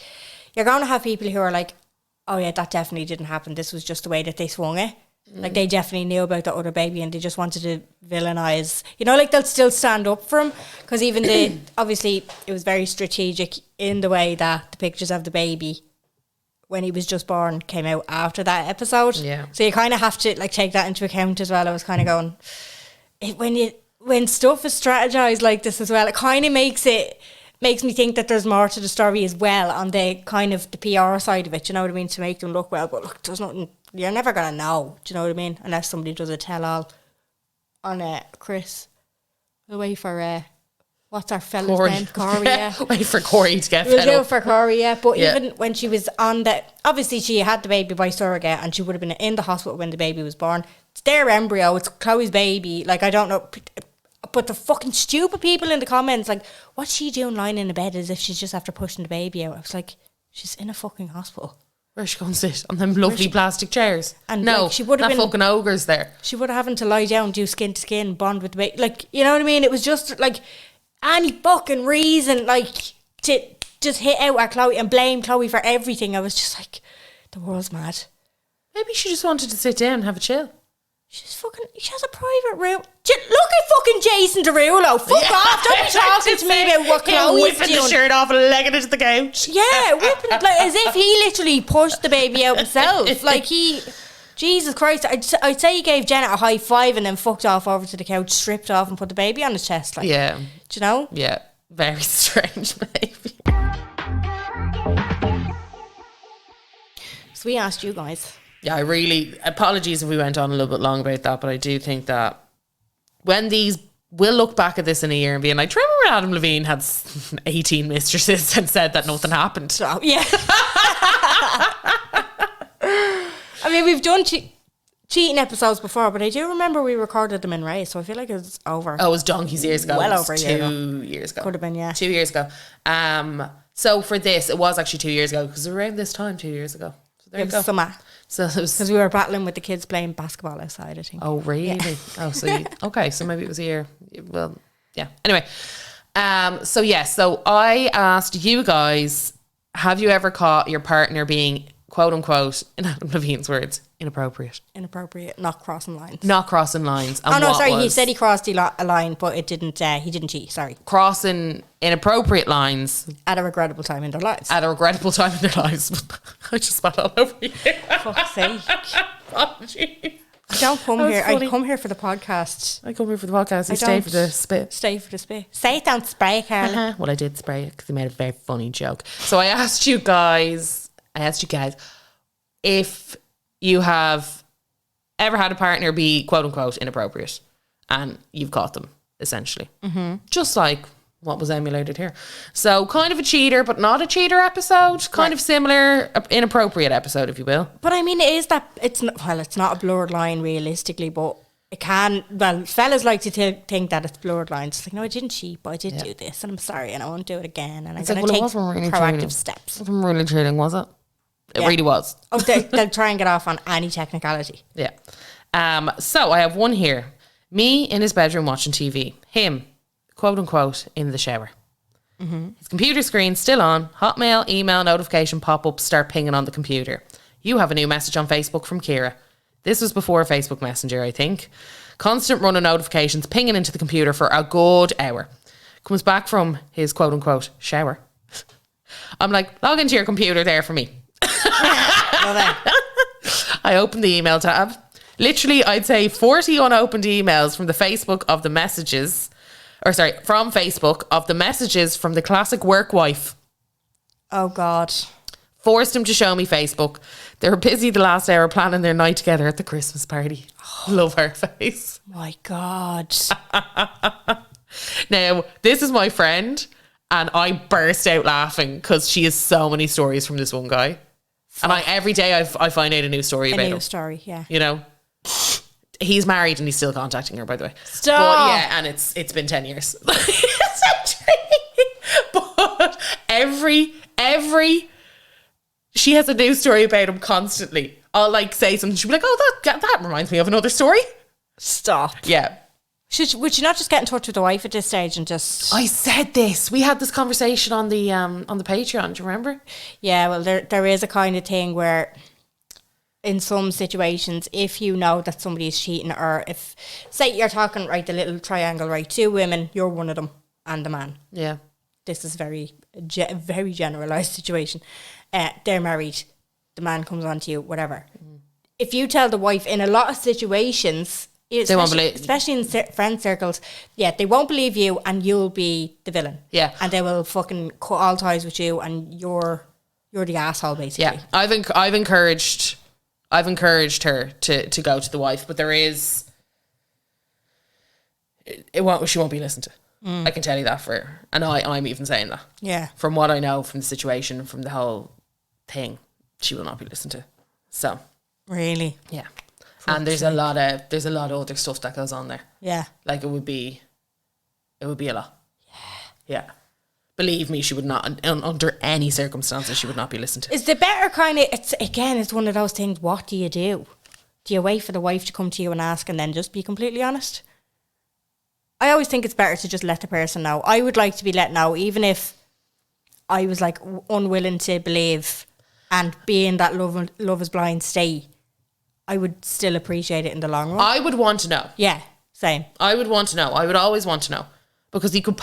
you're going to have people who are like, oh yeah, that definitely didn't happen. This was just the way that they swung it. Like, they definitely knew about the other baby and they just wanted to villainize. You know, like, they'll still stand up for him. Because even obviously, it was very strategic in the way that the pictures of the baby, when he was just born, came out after that episode. Yeah. So you kind of have to, like, take that into account as well. I was kind of going, when stuff is strategized like this as well, it kind of makes me think that there's more to the story as well on the kind of the PR side of it, you know what I mean, to make them look well. But look, there's nothing, you're never going to know, do you know what I mean, unless somebody does a tell-all on Chris. We'll wait for, what's our fella's name? Corey, yeah. Wait for Corey to get We'll fed do up. it for Corey, yeah. But even when she was on obviously she had the baby by surrogate and she would have been in the hospital when the baby was born. It's their embryo, it's Chloe's baby. Like, I don't know. But the fucking stupid people in the comments, like, what's she doing lying in a bed as if she's just after pushing the baby out? I was like, she's in a fucking hospital. Where's she going to sit? On them lovely plastic chairs? And no, like, she would have that fucking ogre's there. She would have having to lie down, do skin to skin, bond with the baby. Like, you know what I mean? It was just like any fucking reason, like, to just hit out at Chloe and blame Chloe for everything. I was just like, the world's mad. Maybe she just wanted to sit down and have a chill. She has a private room. Look at fucking Jason Derulo. Fuck off. Don't be talking to me about what Chloe's whipping doing. the shirt off and legging it to the couch. Yeah, whipping, like, as if he literally pushed the baby out himself. Like, Jesus Christ. I'd say he gave Janet a high five and then fucked off over to the couch, stripped off and put the baby on his chest. Like, yeah. Do you know? Yeah. Very strange, maybe. So we asked you guys. Yeah, apologies if we went on a little bit long about that, but I do think that when we'll look back at this in a year and be like, do you remember when Adam Levine had 18 mistresses and said that nothing happened? So, yeah. I mean, we've done cheating episodes before, but I do remember we recorded them in Ray, so I feel like it's over. Oh, it was donkeys years ago. Well over a year ago. 2 years ago. Could have been, yeah. 2 years ago. So for this, it was actually 2 years ago, because around this time 2 years ago. So there you go. Summer. So it was, because we were battling with the kids playing basketball outside, I think. Oh, really? Yeah. Oh, so okay, so maybe it was a year. Well, yeah. Anyway, so I asked you guys, have you ever caught your partner being, quote unquote, in Adam Levine's words, inappropriate? Inappropriate, not crossing lines. Not crossing lines. And he said he crossed a line, but it didn't. He didn't cheat. Sorry, crossing inappropriate lines at a regrettable time in their lives. At a regrettable time in their lives. I just spat all over you. Fuck's sake! Apologies. I don't come here. Funny. I come here for the podcast. I come here for the podcast. You stay for the spit. Stay for the spit. Say it, don't spray it, Carla. Well, I did spray it because he made a very funny joke. So I asked you guys, if you have ever had a partner be quote unquote inappropriate and you've caught them, essentially. Mm-hmm. Just like what was emulated here. So kind of a cheater, but not a cheater episode. Kind of similar, inappropriate episode, if you will. But I mean, it's not a blurred line realistically, but it can, fellas like to think that it's blurred lines. It's like, no, I didn't cheat, but I did do this and I'm sorry and I won't do it again and I'm going to take proactive steps. It wasn't really cheating, was it? It really was. Oh, they'll try and get off on any technicality. Yeah. So I have one here. Me in his bedroom watching TV. Him, quote unquote, in the shower. Mm-hmm. His computer screen still on. Hotmail, email, notification pop-ups start pinging on the computer. You have a new message on Facebook from Kira. This was before Facebook Messenger, I think. Constant run of notifications pinging into the computer for a good hour. Comes back from his quote unquote shower. I'm like, log into your computer there for me. I opened the email tab. Literally, I'd say 40 unopened emails from the Facebook of the messages, from Facebook of the messages from the classic work wife. Oh God. Forced him to show me Facebook. They were busy the last hour planning their night together at the Christmas party. Love her face. My God. Now, this is my friend, and I burst out laughing because she has so many stories from this one guy. And every day I find out a new story about him. A new story, yeah. You know? He's married and he's still contacting her, by the way. Stop! But yeah, and it's been 10 years. But every... She has a new story about him constantly. I'll like say something, she'll be like, oh, that reminds me of another story. Stop. Yeah. Would you not just get in touch with the wife at this stage and just... I said this. We had this conversation on the Patreon. Do you remember? Yeah, well, there is a kind of thing where in some situations, if you know that somebody is cheating, or if, say you're talking, right, the little triangle, right, 2 women, you're one of them, and the man. Yeah. This is very generalised situation. They're married. The man comes on to you, whatever. Mm. If you tell the wife, in a lot of situations... They won't believe, especially in friend circles. Yeah, they won't believe you, and you'll be the villain. Yeah, and they will fucking cut all ties with you, and you're the asshole basically. Yeah, I've encouraged her to go to the wife, but there is she won't be listened to. I can tell you that and I'm even saying that. Yeah, from what I know from the situation, from the whole thing, she will not be listened to. So really, yeah. And there's a lot of other stuff that goes on there. Yeah. Like it would be a lot. Yeah. Believe me, she would not, under any circumstances, she would not be listened to. Is the better kind of, it's one of those things, what do? Do you wait for the wife to come to you and ask and then just be completely honest? I always think it's better to just let the person know. I would like to be let know, even if I was like unwilling to believe and be in that love is blind state. I would still appreciate it in the long run. I would want to know. Yeah, same. I would want to know. I would always want to know. Because you can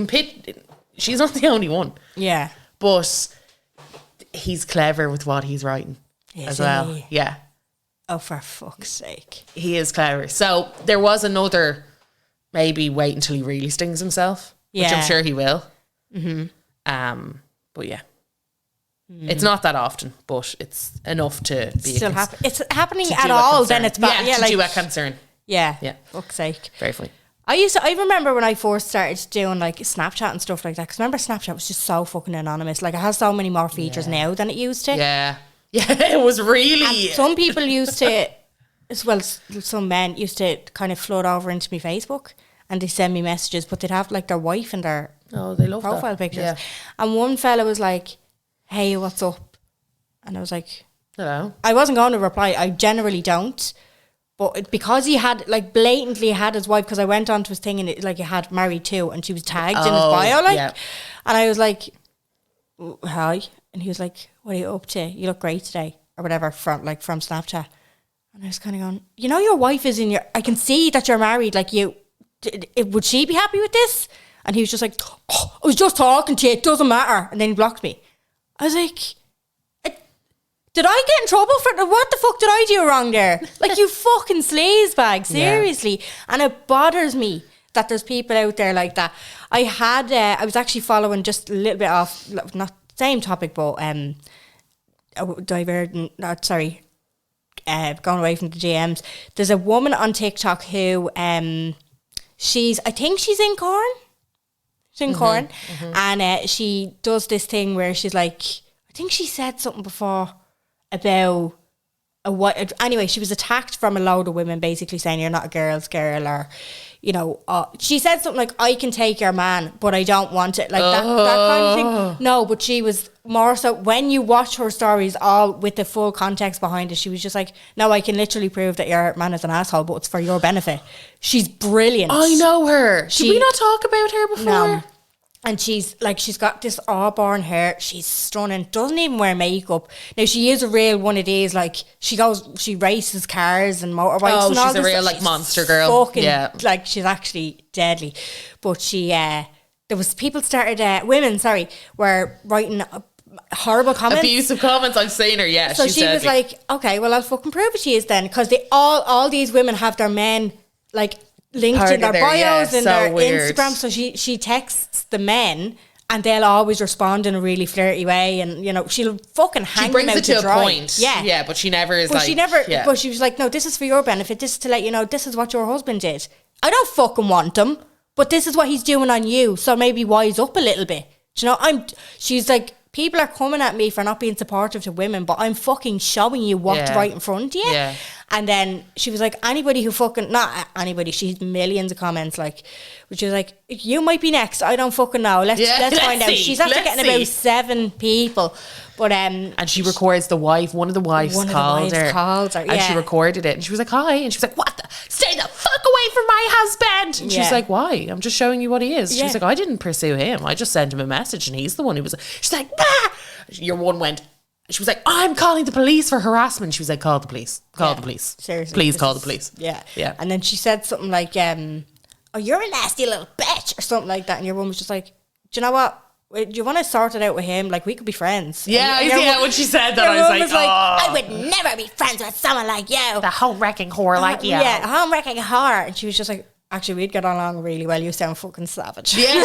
pit... She's not the only one. Yeah. But he's clever with what he's writing as well. He? Yeah. Oh, for fuck's sake. He is clever. So there was another... Maybe wait until he really stings himself. Yeah. Which I'm sure he will. Mm-hmm. But yeah. It's not that often, but it's enough to be still happen. It's happening at all, then it's bad. Yeah, to do a concern. Yeah. Yeah. Fuck's sake. Very funny. I remember when I first started doing like Snapchat and stuff like that, because remember Snapchat was just so fucking anonymous. Like it has so many more features now than it used to. Yeah. Yeah, it was really... And some people used to, as well, some men used to kind of flood over into my Facebook and they send me messages, but they'd have like their wife in their they love profile that. pictures. Yeah. And one fella was like, hey, what's up? And I was like, hello. I wasn't going to reply. I generally don't. But because he had, like, blatantly had his wife, because I went onto his thing and it, like, he had married too, and she was tagged in his bio, like. Yeah. And I was like, hi. And he was like, what are you up to? You look great today. Or whatever, from Snapchat. And I was kind of going, you know, your wife is in your, I can see that you're married. Like, would she be happy with this? And he was just like, oh, I was just talking to you. It doesn't matter. And then he blocked me. I was like, did I get in trouble for what the fuck did I do wrong there? Like, you fucking sleazebag, seriously. Yeah. And it bothers me that there's people out there like that. I was actually following just a little bit off, not same topic, but going away from the GMs. There's a woman on TikTok who I think she's in Corn. She's in Corn. Mm-hmm. And she does this thing where she's like, I think she said something before about anyway, she was attacked from a load of women basically saying you're not a girl's girl, or, you know, she said something like, I can take your man, but I don't want it, like that kind of thing. No, but she was more so, when you watch her stories all with the full context behind it, she was just like, no, I can literally prove that your man is an asshole, but it's for your benefit. She's brilliant. I know her. Did we not talk about her before? No. And she's got this auburn hair. She's stunning. Doesn't even wear makeup. Now, she is a real one of these, like, she races cars and motorbikes. Oh, and she's all a real, like, monster girl. Fucking, like, she's actually deadly. But there was people were writing horrible comments. Abusive comments. I've seen her, yeah. So she was like, okay, well, I'll fucking prove it she is then. Because all these women have their men, like, linked in their bios and their Instagram. So she texts the men and they'll always respond in a really flirty way, and, you know, she'll fucking hang them out to dry. She brings it to a point. Yeah, but she never is but but she was like, no, this is for your benefit. This is to let you know this is what your husband did. I don't fucking want him, but this is what he's doing on you. So maybe wise up a little bit. Do you know, she's like, people are coming at me for not being supportive to women, but I'm fucking showing you what's right in front of you. Yeah. And then she was like, anybody who fucking, not anybody, she had millions of comments, like, which was like, you might be next, I don't fucking know, let's find out. She's after getting about 7 people. But and she records the wife. One of the wives called her, and she recorded it, and she was like, hi, and she was like, what the, stay the fuck away from my husband. And she was like, why? I'm just showing you what he is. She was like, I didn't pursue him, I just sent him a message and he's the one who was. She's like, nah. Your one went, she was like, I'm calling the police for harassment. She was like, call the police. Call the police. Seriously. Please call the police. Yeah. And then she said something like, oh, you're a nasty little bitch, or something like that. And your woman was just like, do you know what? do you want to sort it out with him? Like, we could be friends. Yeah, And your when she said that, your I mum was like, I would never be friends with someone like you. the home wrecking whore like you. Yeah, home wrecking whore. And she was just like, actually, we'd get along really well. You sound fucking savage. Yeah,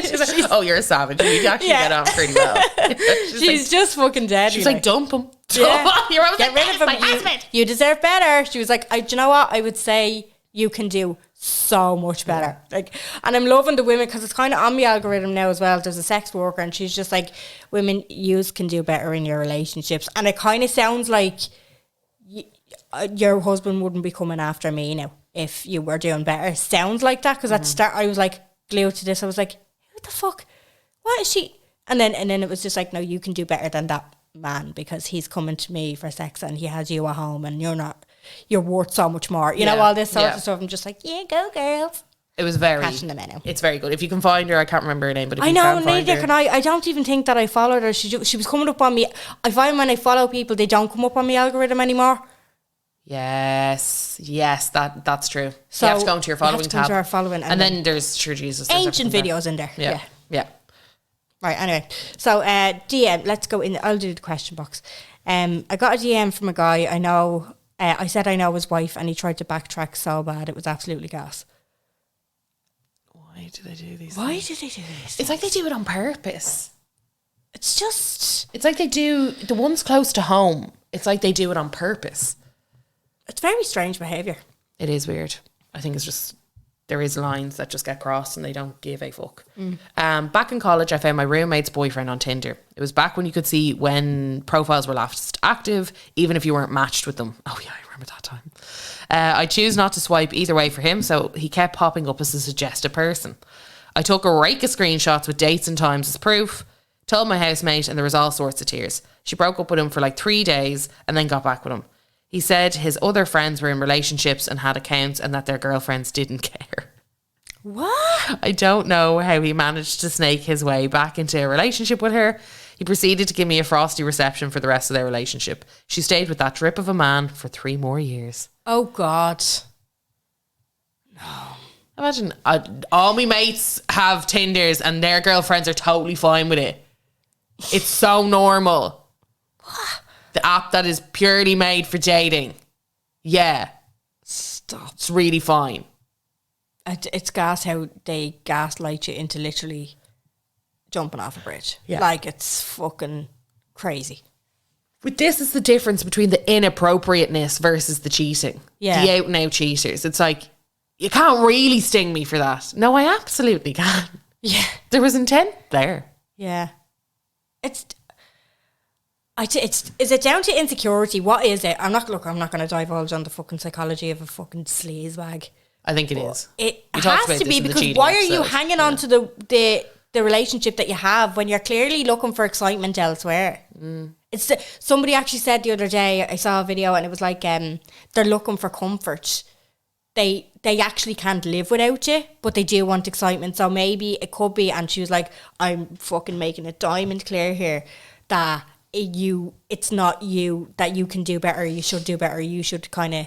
she's like, oh, you're a savage. We actually get on pretty well. She's just fucking dead. She's like, dump him. Yeah. You're always Get like, rid of him. You deserve better. She was like, do you know what? I would say you can do so much better. Like, and I'm loving the women because it's kind of on my algorithm now as well. There's a sex worker and she's just like, women, yous can do better in your relationships. And it kind of sounds like your husband wouldn't be coming after me now if you were doing better. It sounds like that because at the start I was like glued to this. I was like, who the fuck? What is she? And then it was just like, no, you can do better than that man because he's coming to me for sex and he has you at home and you're worth so much more. You know, all this sort of stuff. I'm just like, yeah, go girls. It was very, catching the menu. It's very good. If you can find her, I can't remember her name, but if I you know, can find neither her. can I. I don't even think that I followed her. She was coming up on me. I find when I follow people, they don't come up on my algorithm anymore. Yes, that's true. So you have to go into your following tab. Our following, and then there's sure Jesus. There's ancient videos in there. Yeah. Right, anyway. So DM, let's go in. I'll do the question box. I got a DM from a guy I know. I said I know his wife and he tried to backtrack so bad. It was absolutely gas. Why do they do these Why things? do they do this? It's like they do it on purpose. It's just... It's like they do... The ones close to home, it's like they do it on purpose. It's very strange behaviour. It is weird. I think it's just... There is lines that just get crossed and they don't give a fuck. Back in college, I found my roommate's boyfriend on Tinder. It was back when you could see when profiles were last active, even if you weren't matched with them. Oh yeah, I remember that time. I choose not to swipe either way for him, so he kept popping up as a suggested person. I took a rake of screenshots with dates and times as proof, told my housemate, and there was all sorts of tears. She broke up with him for like 3 days and then got back with him. He said his other friends were in relationships and had accounts and that their girlfriends didn't care. What? I don't know how he managed to snake his way back into a relationship with her. He proceeded to give me a frosty reception for the rest of their relationship. She stayed with that drip of a man for 3 more years. Oh, God. Imagine all my mates have Tinders and their girlfriends are totally fine with it. It's so normal. The app that is purely made for dating. Yeah. Stop. It's really fine. It's gas how they gaslight you into literally jumping off a bridge. Yeah. Like, it's fucking crazy. But this is the difference between the inappropriateness versus the cheating. Yeah. The out and out cheaters. It's like, you can't really sting me for that. No, I absolutely can. Yeah. There was intent there. Yeah. Is it down to insecurity? What is it? I'm not going to divulge on the fucking psychology of a fucking sleaze bag. I think it is. It We talked has about to this be in the because cheating why are you episode. hanging on to the relationship that you have when you're clearly looking for excitement elsewhere? It's somebody actually said the other day, I saw a video and it was like they're looking for comfort. They actually can't live without you, but they do want excitement. So maybe it could be, and she was like, I'm fucking making it diamond clear here that it's not you, that you can do better, you should do better, you should kind of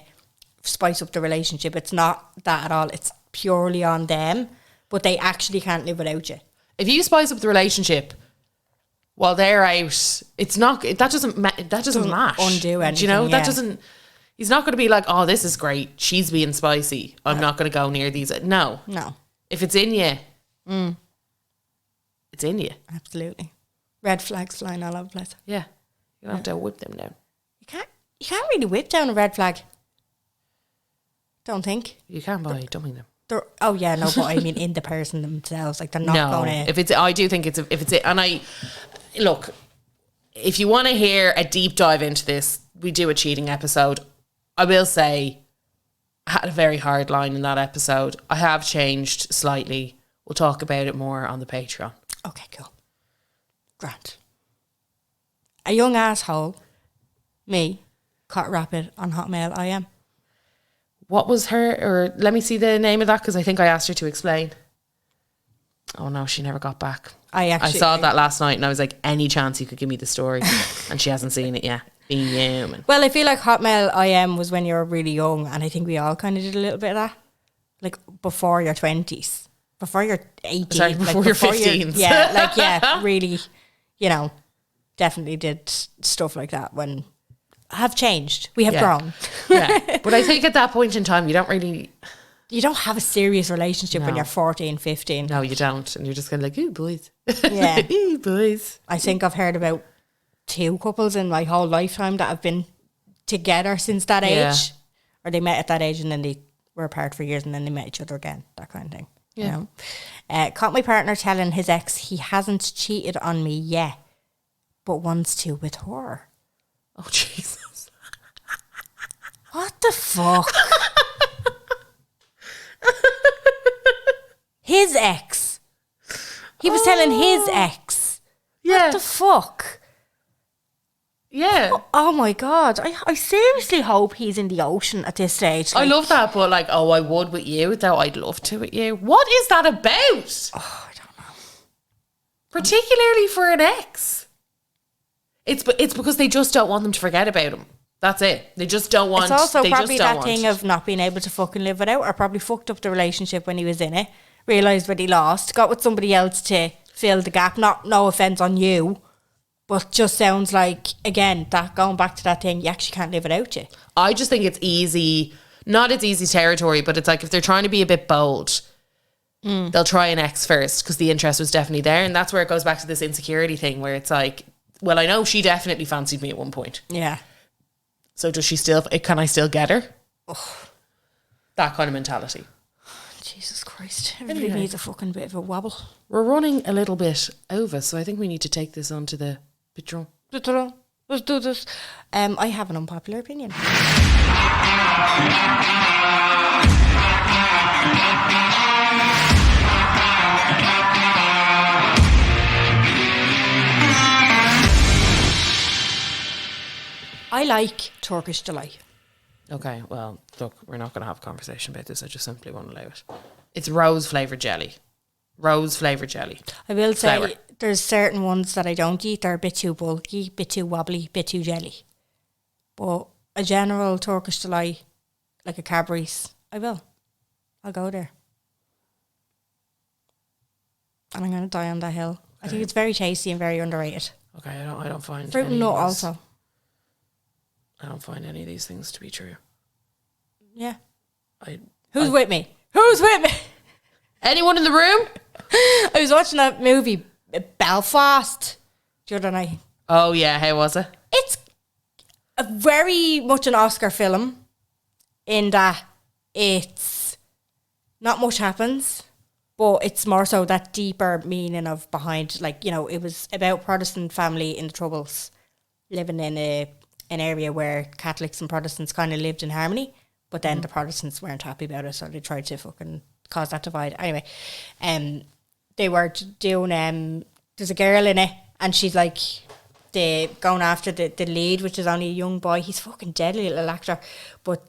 spice up the relationship. It's not that at all. It's purely on them, but they actually can't live without you. If you spice up the relationship while they're out, it's not, that doesn't mash. Undo anything, Do you know? yeah. That doesn't, he's not going to be like, oh, this is great, she's being spicy, I'm not going to go near these. No. If it's in you, it's in you. Absolutely. Red flags flying all over the place. Yeah. You don't have to whip them down. You can't really whip down a red flag. Don't think. You can by dumbing them. Oh yeah, no, but I mean in the person themselves, like they're not going to. If it's, I do think it's and I look. If you want to hear a deep dive into this, we do a cheating episode. I will say, I had a very hard line in that episode. I have changed slightly. We'll talk about it more on the Patreon. Okay, cool. Grant. A young asshole, me, caught rapid on Hotmail. I am. What was her, or let me see the name of that, because I think I asked her to explain. Oh no, she never got back. I saw that last night and I was like, any chance you could give me the story? And she hasn't seen it yet. Being human. Well, I feel like Hotmail IM was when you were really young, and I think we all kind of did a little bit of that, like before your 20s. before you're 18. Sorry, before you're 15. Really, you know, definitely did stuff like that when have changed. We have grown. Yeah. But I think at that point in time, you don't have a serious relationship when you're 14, 15. No, you don't. And you're just kind of like, ooh, boys. Yeah. Ooh, boys. I think I've heard about 2 couples in my whole lifetime that have been together since that age. Or they met at that age and then they were apart for years and then they met each other again. That kind of thing. Yeah. You know? Caught my partner telling his ex he hasn't cheated on me yet, but wants to with her. Oh, Jesus. What the fuck? His ex. He was telling his ex. Yeah. What the fuck? Yeah. Oh my God. I seriously hope he's in the ocean at this stage. I love that, but like, oh, I would with you, though I'd love to with you. What is that about? Oh, I don't know. Particularly for an ex. It's because they just don't want them to forget about him. That's it. They just don't want. It's also they probably just don't that want. thing of not being able to fucking live it out, or probably fucked up the relationship when he was in it, realised what he lost, got with somebody else to fill the gap. No offence on you, but just sounds like, again, that going back to that thing, you actually can't live without you. I just think it's easy. Not it's easy territory, but it's like if they're trying to be a bit bold, they'll try an ex first because the interest was definitely there. And that's where it goes back to this insecurity thing where it's like, well, I know she definitely fancied me at one point. Yeah. So does she still, can I still get her? Ugh. That kind of mentality. Jesus Christ. Everybody needs a fucking bit of a wobble. We're running a little bit over, so I think we need to take this on to the Patron. Let's do this. I have an unpopular opinion. I like Turkish delight. Okay, well, look, we're not going to have a conversation about this. I just simply won't allow it. It's rose flavoured jelly. Rose flavoured jelly. I will say there's certain ones that I don't eat. They're a bit too bulky, bit too wobbly, bit too jelly. But a general Turkish delight, like a Cadbury's, I'll go there. And I'm going to die on that hill. Okay. I think it's very tasty and very underrated. Okay, I don't find fruit and nut also. I don't find any of these things to be true. Yeah. Who's with me? Who's with me? Anyone in the room? I was watching that movie, Belfast, the other night. Oh, yeah. How was it? It's a very much an Oscar film in that it's not much happens, but it's more so that deeper meaning of behind, like, you know, it was about Protestant family in the Troubles living in an area where Catholics and Protestants kind of lived in harmony, but then the Protestants weren't happy about it, so they tried to fucking cause that divide. Anyway, they were doing, there's a girl in it, and she's like, they going after the lead, which is only a young boy. He's fucking deadly little actor, but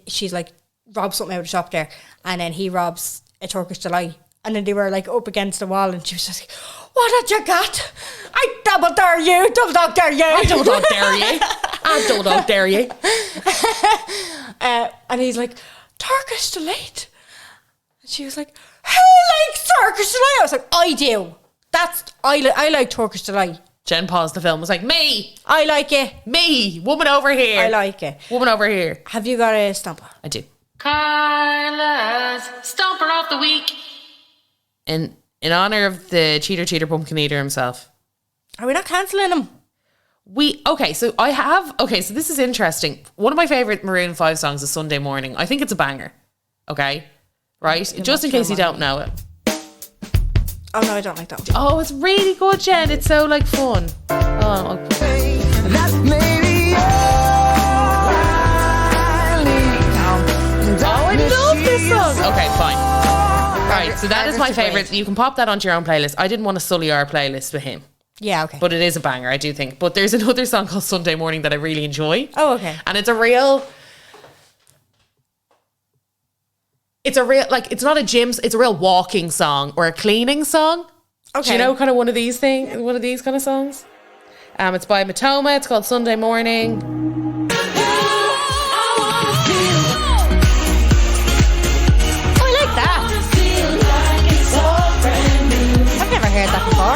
she's like, robs something out of the shop there, and then he robs a Turkish delight, and then they were like up against the wall, and she was just like, what had you got? I double dare you, double dog dare you. I double dog dare you. I double dog dare you. And he's like, Turkish delight? And she was like, who likes Turkish delight? I was like, I do. I like Turkish delight. Jen paused the film, was like, me. I like it. Me. Woman over here. I like it. Woman over here. Have you got a stamper? I do. Carla's Stomper of the Week. In honour of the cheater pumpkin eater himself. Are we not cancelling him? So this is interesting. One of my favourite Maroon 5 songs is Sunday Morning. I think it's a banger. Okay? Right? Just in case you don't know it. Oh no, I don't like that one. Oh, it's really good, Jen. It's so like fun. Oh, okay. I love this song. Okay, fine. Right, so that is my favourite. You can pop that onto your own playlist. I didn't want to sully our playlist with him. Yeah, okay. But it is a banger, I do think. But there's another song called Sunday Morning that I really enjoy. Oh, okay. And it's a real, like, it's not a gym, it's a real walking song or a cleaning song. Okay. Do you know kind of one of these kind of songs? It's by Matoma. It's called Sunday Morning.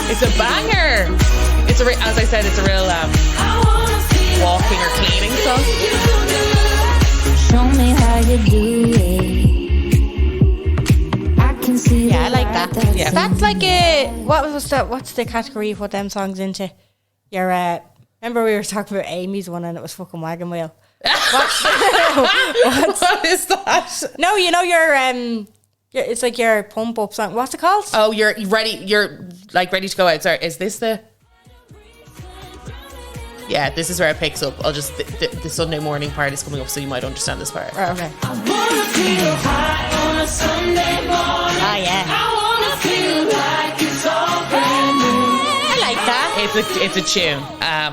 before. It's a banger. It's as I said, it's a real walking or cleaning song. Show me how you do it. I can see. Yeah, I like that. Yeah. That's like what's the category of what them songs into? Your remember we were talking about Amy's one and it was fucking Wagon Wheel. What is that? No, you know your it's like your pump up song. What's it called? Oh, you're ready. You're like ready to go out. Sorry, is this the? Yeah, this is where it picks up. I'll just the Sunday morning part is coming up, so you might understand this part. Oh, okay. I wanna feel high on a Sunday morning. Oh yeah. I wanna feel like it's all brand new. I like that. It's a tune.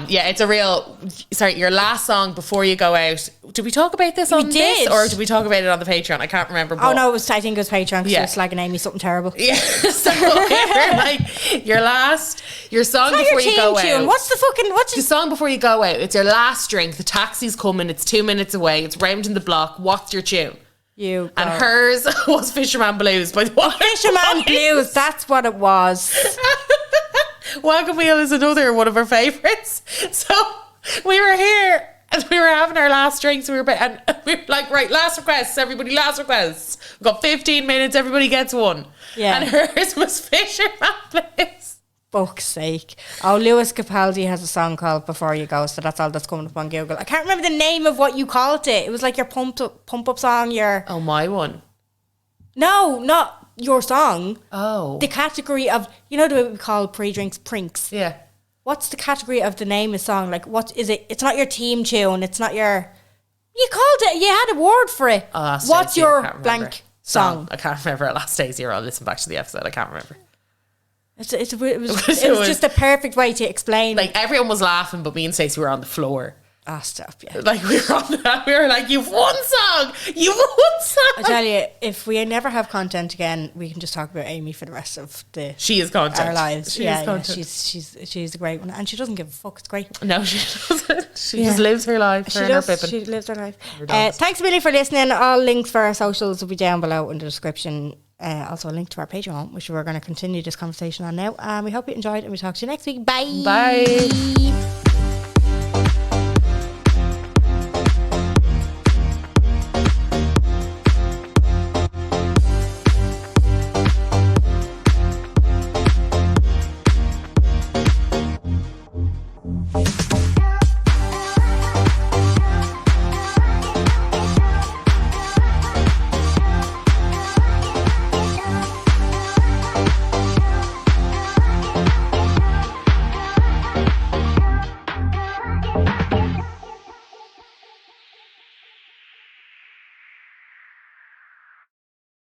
Yeah, it's a real. Sorry, your last song before you go out. Did we talk about this on We this, did. or did we talk about it on the Patreon? I can't remember. Oh no, I think it was Patreon because Yeah. you were slagging Amy something terrible. Yeah, so you're like your song It's not before your you go team tune. out. What's The song before you go out? It's your last drink. The taxi's coming. It's 2 minutes away. It's round in the block. What's your tune? you go. And hers was Fisherman Blues by the Fisherman Blues. That's what it was. Wagon Wheel is another one of our favourites. So we were here and we were having our last drinks. We were like, right, last requests, everybody, last requests. We've got 15 minutes, everybody gets one. Yeah. And hers was Fisherman Blues. Fuck's sake. Oh, Lewis Capaldi has a song called Before You Go, so that's all that's coming up on Google. I can't remember the name of what you called it. It was like your pump up song, Oh, my one. No, not your song. Oh. The category of, you know the way we call pre-drinks prinks. Yeah. What's the category of the name of song? Like, what is it? It's not your team tune. It's not your... You called it... You had a word for it. Last What's Stacey, I your can't remember. blank song? I can't remember. Last Stacey, or I'll listen back to the episode. I can't remember. It was just a perfect way to explain. Like, everyone was laughing, but me and Stacey were on the floor. Ah, stop, yeah. Like, we were like, you've one song! You've one song! I tell you, if we never have content again, we can just talk about Amy for the rest of She is content. our lives. She Yeah, is yeah, content. she's a great one, and she doesn't give a fuck. It's great. No, she doesn't. She Yeah. just lives her life. She Her and her does. Pippin. She lives her life. Her dogs. Thanks a million for listening. All links for our socials will be down below in the description. Also a link to our Patreon, which we're going to continue this conversation on now. We hope you enjoyed, and we talk to you next week. Bye. Bye.